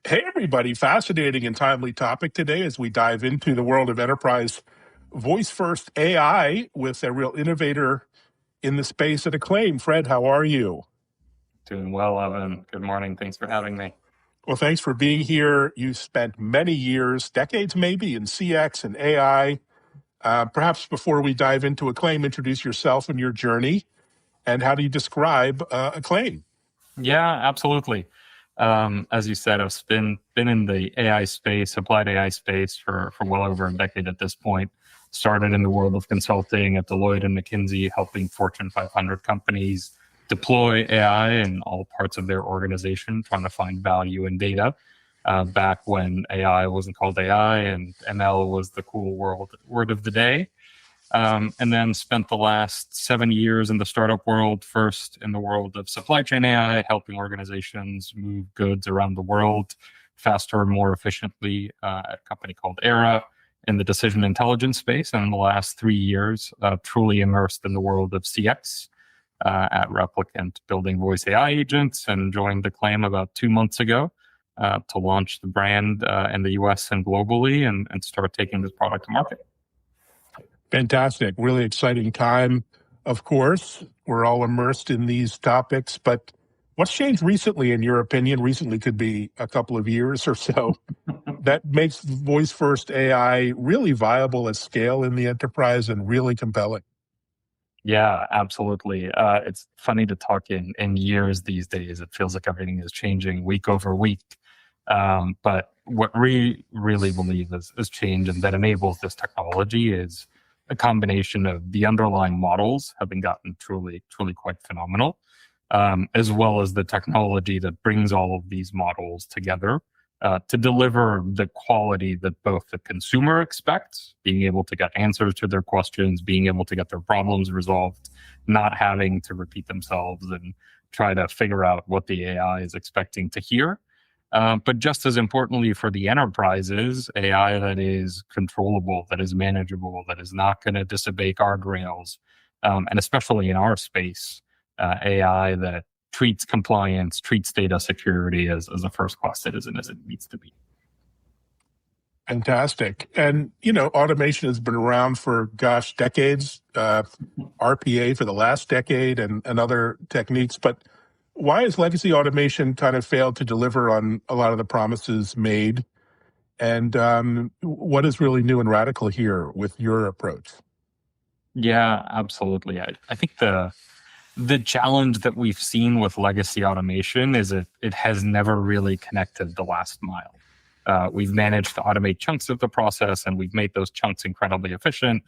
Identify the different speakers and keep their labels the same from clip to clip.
Speaker 1: Hey, everybody. Fascinating and timely topic today as we dive into the world of enterprise voice first AI with a real innovator in the space at Acclaim. Fred, how are you?
Speaker 2: Doing well, Evan. Good morning. Thanks for having me.
Speaker 1: Well, thanks for being here. You spent many years, decades maybe, in CX and AI. Perhaps before we dive into Acclaim, introduce yourself and your journey, and how do you describe Acclaim?
Speaker 2: Yeah, absolutely. As you said, I've been in the AI space, applied AI space for well over a decade at this point. Started in the world of consulting at Deloitte and McKinsey, helping Fortune 500 companies deploy AI in all parts of their organization, trying to find value in data. Back when AI wasn't called AI and ML was the cool word of the day. And then spent the last 7 years in the startup world, first in the world of supply chain AI, helping organizations move goods around the world faster and more efficiently at a company called Era in the decision intelligence space. And in the last 3 years, truly immersed in the world of CX at Replicant, building voice AI agents, and joined Acclaim about 2 months ago to launch the brand in the US and globally and start taking this product to market.
Speaker 1: Fantastic. Really exciting time, of course. We're all immersed in these topics, but what's changed recently, in your opinion? Recently could be a couple of years or so, that makes voice first AI really viable at scale in the enterprise and really compelling.
Speaker 2: Yeah, absolutely. It's funny to talk in years these days. It feels like everything is changing week over week. But what we really believe is change and that enables this technology is a combination of the underlying models having gotten truly quite phenomenal, as well as the technology that brings all of these models together to deliver the quality that both the consumer expects, being able to get answers to their questions, being able to get their problems resolved, not having to repeat themselves and try to figure out what the AI is expecting to hear. But just as importantly for the enterprises, AI that is controllable, that is manageable, that is not going to disobey guardrails, and especially in our space, AI that treats compliance, treats data security as a first-class citizen as it needs to be.
Speaker 1: Fantastic. And, automation has been around for, decades, RPA for the last decade and other techniques. But why has legacy automation kind of failed to deliver on a lot of the promises made? And what is really new and radical here with your approach?
Speaker 2: Yeah, absolutely. I think the challenge that we've seen with legacy automation is it has never really connected the last mile. We've managed to automate chunks of the process and we've made those chunks incredibly efficient.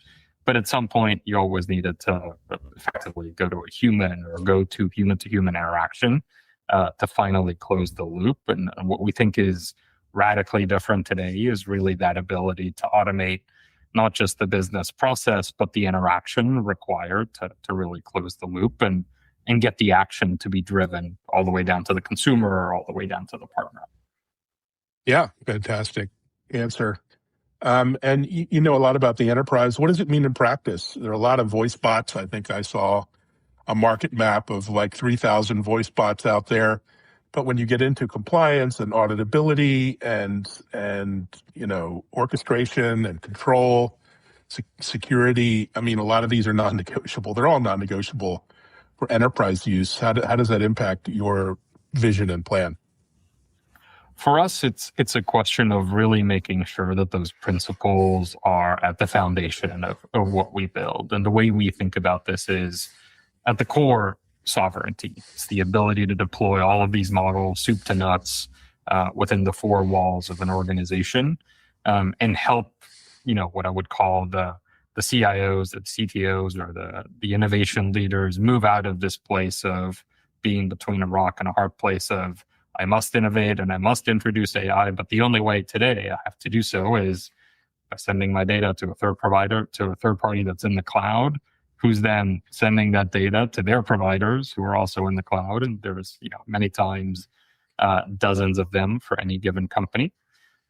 Speaker 2: But at some point, you always needed to effectively go to a human or go to human interaction to finally close the loop. And what we think is radically different today is really that ability to automate not just the business process, but the interaction required to really close the loop and get the action to be driven all the way down to the consumer or all the way down to the partner.
Speaker 1: Yeah, fantastic answer. And you know a lot about the enterprise. What does it mean in practice? There are a lot of voice bots. I think I saw a market map of like 3,000 voice bots out there. But when you get into compliance and auditability and orchestration and control, security, I mean, a lot of these are non-negotiable. They're all non-negotiable for enterprise use. How does that impact your vision and plan?
Speaker 2: For us, it's a question of really making sure that those principles are at the foundation of what we build. And the way we think about this is at the core, sovereignty. It's the ability to deploy all of these models, soup to nuts, within the four walls of an organization, and help, what I would call the CIOs, the CTOs, or the innovation leaders move out of this place of being between a rock and a hard place of, I must innovate and I must introduce AI, but the only way today I have to do so is by sending my data to a third provider, to a third party that's in the cloud, who's then sending that data to their providers who are also in the cloud. And there's, many times dozens of them for any given company.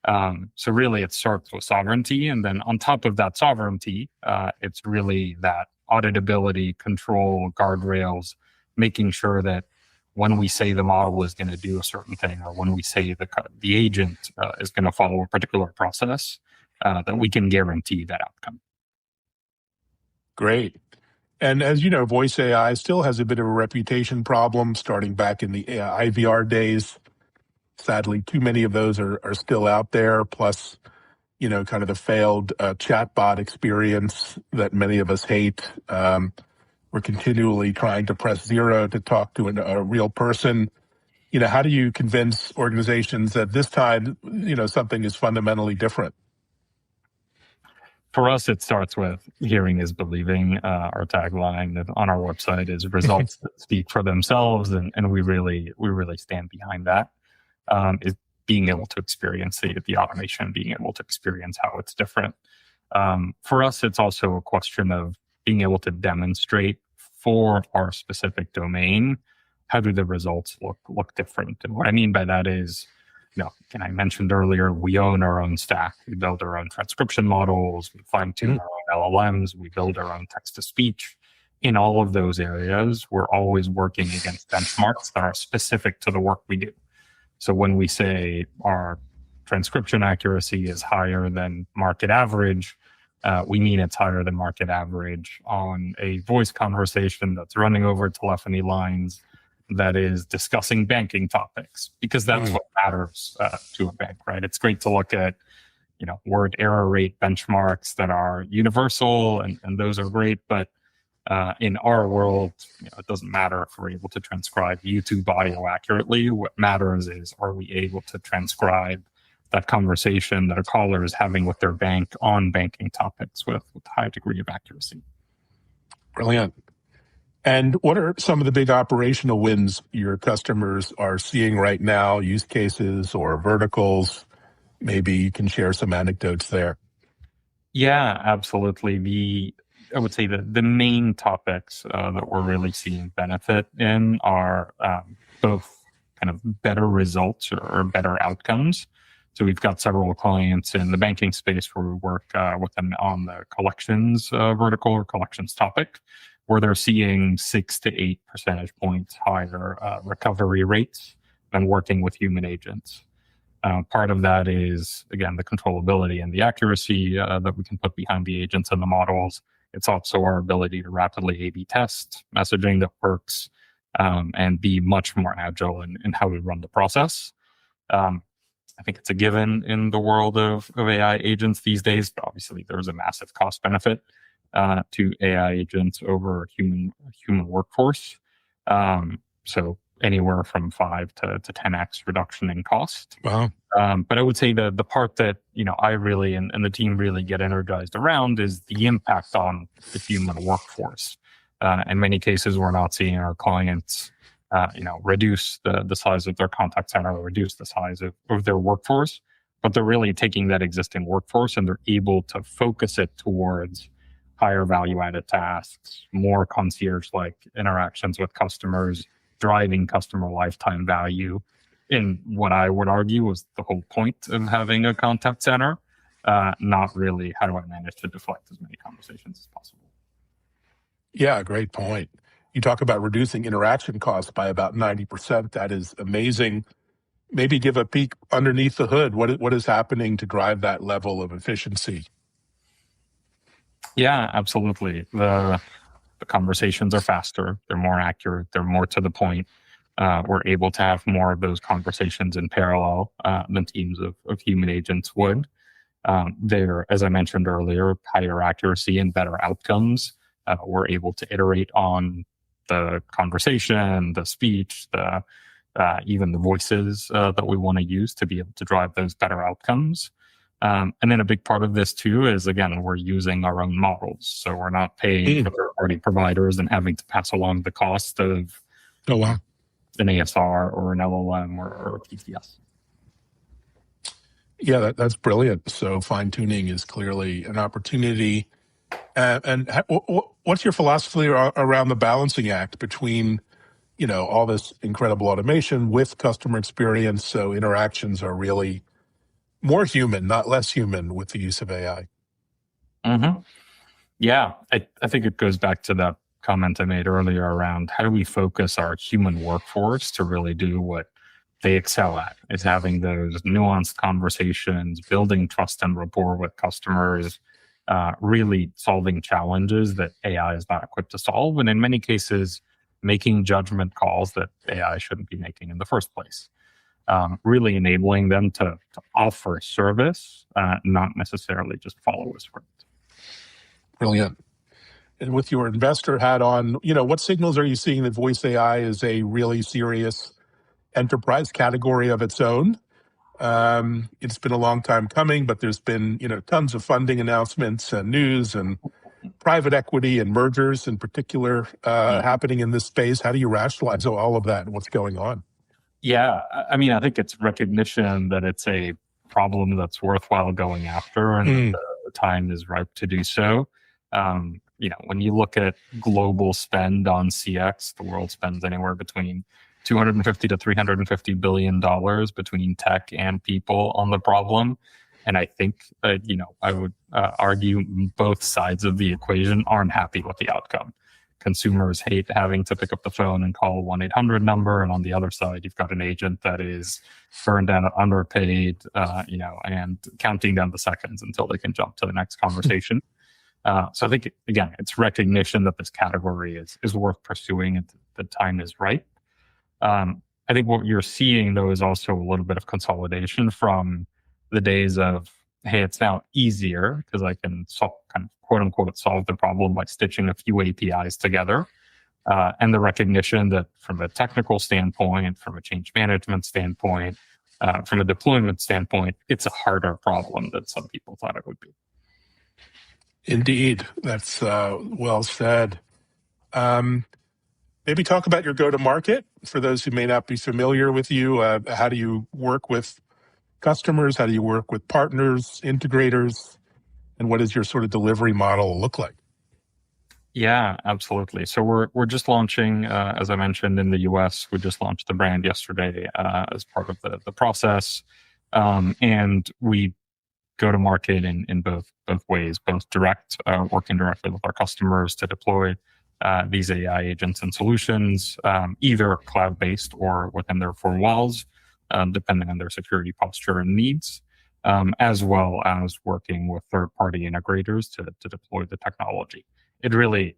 Speaker 2: So really it starts with sovereignty. And then on top of that sovereignty, it's really that auditability, control, guardrails, making sure that when we say the model is going to do a certain thing, or when we say the agent is going to follow a particular process, that we can guarantee that outcome.
Speaker 1: Great. And as you know, voice AI still has a bit of a reputation problem starting back in the IVR days. Sadly, too many of those are still out there. Plus, kind of the failed chatbot experience that many of us hate. We're continually trying to press zero to talk to a real person. How do you convince organizations that this time, something is fundamentally different?
Speaker 2: For us, it starts with hearing is believing. Our tagline on our website is results that speak for themselves, and we really stand behind that. Is being able to experience the automation, being able to experience how it's different. For us, it's also a question of being able to demonstrate for our specific domain, how do the results look different? And what I mean by that is, and I mentioned earlier, we own our own stack. We build our own transcription models, we fine-tune our own LLMs, we build our own text-to-speech. In all of those areas, we're always working against benchmarks that are specific to the work we do. So when we say our transcription accuracy is higher than market average, we mean it's higher than market average on a voice conversation that's running over telephony lines that is discussing banking topics, because that's what matters to a bank, right? It's great to look at, word error rate benchmarks that are universal, and those are great, but in our world, it doesn't matter if we're able to transcribe YouTube audio accurately. What matters is, are we able to transcribe that conversation that a caller is having with their bank on banking topics with a high degree of accuracy.
Speaker 1: Brilliant. And what are some of the big operational wins your customers are seeing right now, use cases or verticals? Maybe you can share some anecdotes there.
Speaker 2: Yeah, absolutely. I would say the main topics that we're really seeing benefit in are both kind of better results or better outcomes. So we've got several clients in the banking space where we work with them on the collections vertical or collections topic, where they're seeing 6 to 8 percentage points higher recovery rates than working with human agents. Part of that is, again, the controllability and the accuracy that we can put behind the agents and the models. It's also our ability to rapidly A/B test messaging that works and be much more agile in how we run the process. I think it's a given in the world of AI agents these days, but obviously there's a massive cost benefit to AI agents over human workforce. So anywhere from 5 to 10x reduction in cost.
Speaker 1: Wow.
Speaker 2: But I would say the part that I really and the team really get energized around is the impact on the human workforce. In many cases, we're not seeing our clients reduce the size of their contact center or reduce the size of their workforce, but they're really taking that existing workforce and they're able to focus it towards higher value added tasks, more concierge-like interactions with customers, driving customer lifetime value in what I would argue was the whole point of having a contact center, not really how do I manage to deflect as many conversations as possible.
Speaker 1: Yeah, great point. You talk about reducing interaction costs by about 90%. That is amazing. Maybe give a peek underneath the hood. What is happening to drive that level of efficiency?
Speaker 2: Yeah, absolutely. The conversations are faster. They're more accurate. They're more to the point. We're able to have more of those conversations in parallel than teams of human agents would. They're, as I mentioned earlier, higher accuracy and better outcomes. We're able to iterate on the conversation, the speech, even the voices that we want to use to be able to drive those better outcomes. And then a big part of this too is, again, we're using our own models. So we're not paying for third-party providers and having to pass along the cost of an ASR or an LLM or a TTS.
Speaker 1: Yeah, that's brilliant. So fine-tuning is clearly an opportunity. And what's your philosophy around the balancing act between, all this incredible automation with customer experience, so interactions are really more human, not less human with the use of AI?
Speaker 2: Mm-hmm. Yeah, I think it goes back to that comment I made earlier around how do we focus our human workforce to really do what they excel at, is having those nuanced conversations, building trust and rapport with customers, really solving challenges that AI is not equipped to solve, and in many cases, making judgment calls that AI shouldn't be making in the first place. Really enabling them to offer service, not necessarily just follow a script.
Speaker 1: Brilliant. And with your investor hat on, what signals are you seeing that voice AI is a really serious enterprise category of its own? It's been a long time coming, but there's been, tons of funding announcements and news and private equity and mergers in particular happening in this space. How do you rationalize all of that and what's going on?
Speaker 2: Yeah, I mean, I think it's recognition that it's a problem that's worthwhile going after, and the time is ripe to do so. When you look at global spend on CX, the world spends anywhere between $250 to $350 billion between tech and people on the problem. And I think, I would argue both sides of the equation aren't happy with the outcome. Consumers hate having to pick up the phone and call a 1-800 number. And on the other side, you've got an agent that is burned out, underpaid, and counting down the seconds until they can jump to the next conversation. So I think, again, it's recognition that this category is worth pursuing and the time is right. I think what you're seeing, though, is also a little bit of consolidation from the days of, hey, it's now easier because I can kind of quote unquote solve the problem by stitching a few APIs together. And the recognition that from a technical standpoint, from a change management standpoint, from a deployment standpoint, it's a harder problem than some people thought it would be.
Speaker 1: Indeed. That's well said. Maybe talk about your go-to-market. For those who may not be familiar with you, how do you work with customers? How do you work with partners, integrators? And what does your sort of delivery model look like?
Speaker 2: Yeah, absolutely. So we're just launching, as I mentioned, in the US. We just launched the brand yesterday as part of the process. And we go to market in both ways, both direct, working directly with our customers to deploy these AI agents and solutions, either cloud-based or within their four walls, depending on their security posture and needs, as well as working with third-party integrators to deploy the technology. It really,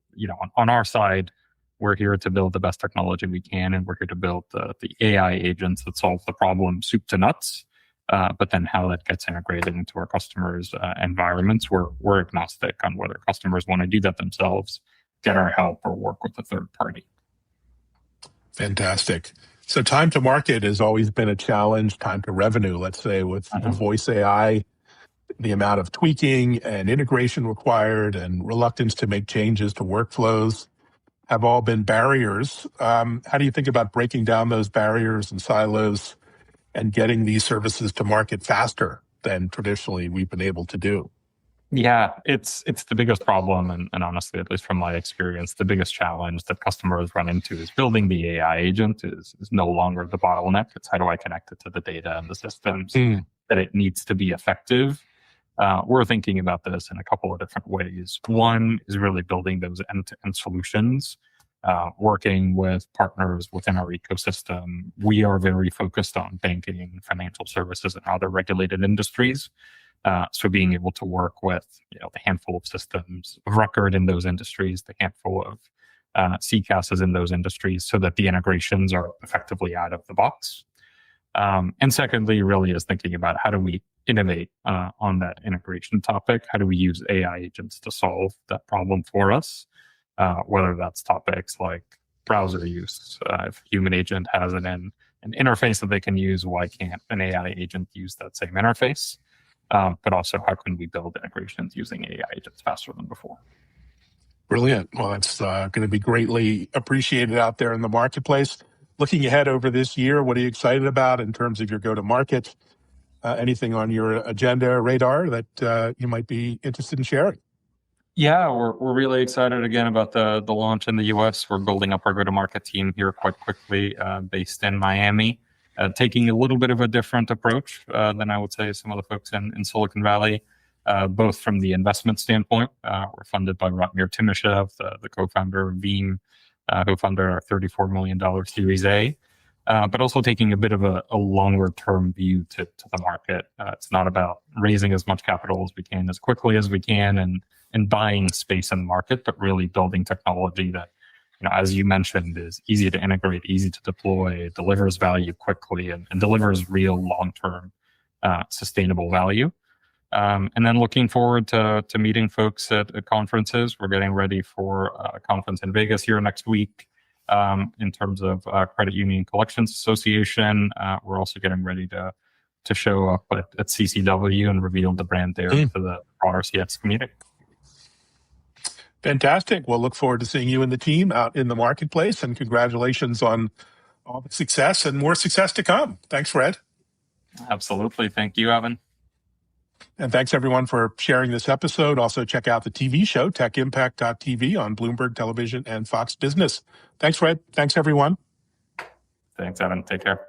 Speaker 2: on our side, we're here to build the best technology we can, and we're here to build the AI agents that solve the problem soup to nuts. But then how that gets integrated into our customers' environments, we're agnostic on whether customers want to do that themselves, get our help, or work with a third party.
Speaker 1: Fantastic. So time to market has always been a challenge. Time to revenue, let's say, with voice AI, the amount of tweaking and integration required and reluctance to make changes to workflows have all been barriers. How do you think about breaking down those barriers and silos and getting these services to market faster than traditionally we've been able to do?
Speaker 2: Yeah, it's the biggest problem, and honestly, at least from my experience, the biggest challenge that customers run into is building the AI agent is no longer the bottleneck. It's how do I connect it to the data and the systems that it needs to be effective. We're thinking about this in a couple of different ways. One is really building those end-to-end solutions, working with partners within our ecosystem. We are very focused on banking, financial services, and other regulated industries. So being able to work with the handful of systems of record in those industries, the handful of CCASs in those industries, so that the integrations are effectively out of the box. And secondly, really is thinking about how do we innovate on that integration topic? How do we use AI agents to solve that problem for us? Whether that's topics like browser use. If a human agent has an interface that they can use, why can't an AI agent use that same interface? But also, how can we build integrations using AI agents faster than before?
Speaker 1: Brilliant. Well, that's going to be greatly appreciated out there in the marketplace. Looking ahead over this year, what are you excited about in terms of your go-to-market? Anything on your agenda, radar that you might be interested in sharing?
Speaker 2: Yeah, we're really excited again about the launch in the US. We're building up our go-to-market team here quite quickly, based in Miami, taking a little bit of a different approach than I would say some of the folks in Silicon Valley. both from the investment standpoint. We're funded by Ratmir Timashev, the co-founder of Veeam, who funded our $34 million Series A. But also taking a bit of a longer term view to the market. It's not about raising as much capital as we can as quickly as we can and buying space in the market, but really building technology that, as you mentioned, is easy to integrate, easy to deploy, delivers value quickly, and delivers real long-term sustainable value. And then looking forward to meeting folks at conferences. We're getting ready for a conference in Vegas here next week. In terms of Credit Union Collections Association, we're also getting ready to show up at CCW and reveal the brand there to the broader CX community.
Speaker 1: Fantastic. We'll look forward to seeing you and the team out in the marketplace, and congratulations on all the success and more success to come. Thanks, Fred.
Speaker 2: Absolutely. Thank you, Evan.
Speaker 1: And thanks, everyone, for sharing this episode. Also, check out the TV show, techimpact.tv, on Bloomberg Television and Fox Business. Thanks, Fred. Thanks, everyone.
Speaker 2: Thanks, Evan. Take care.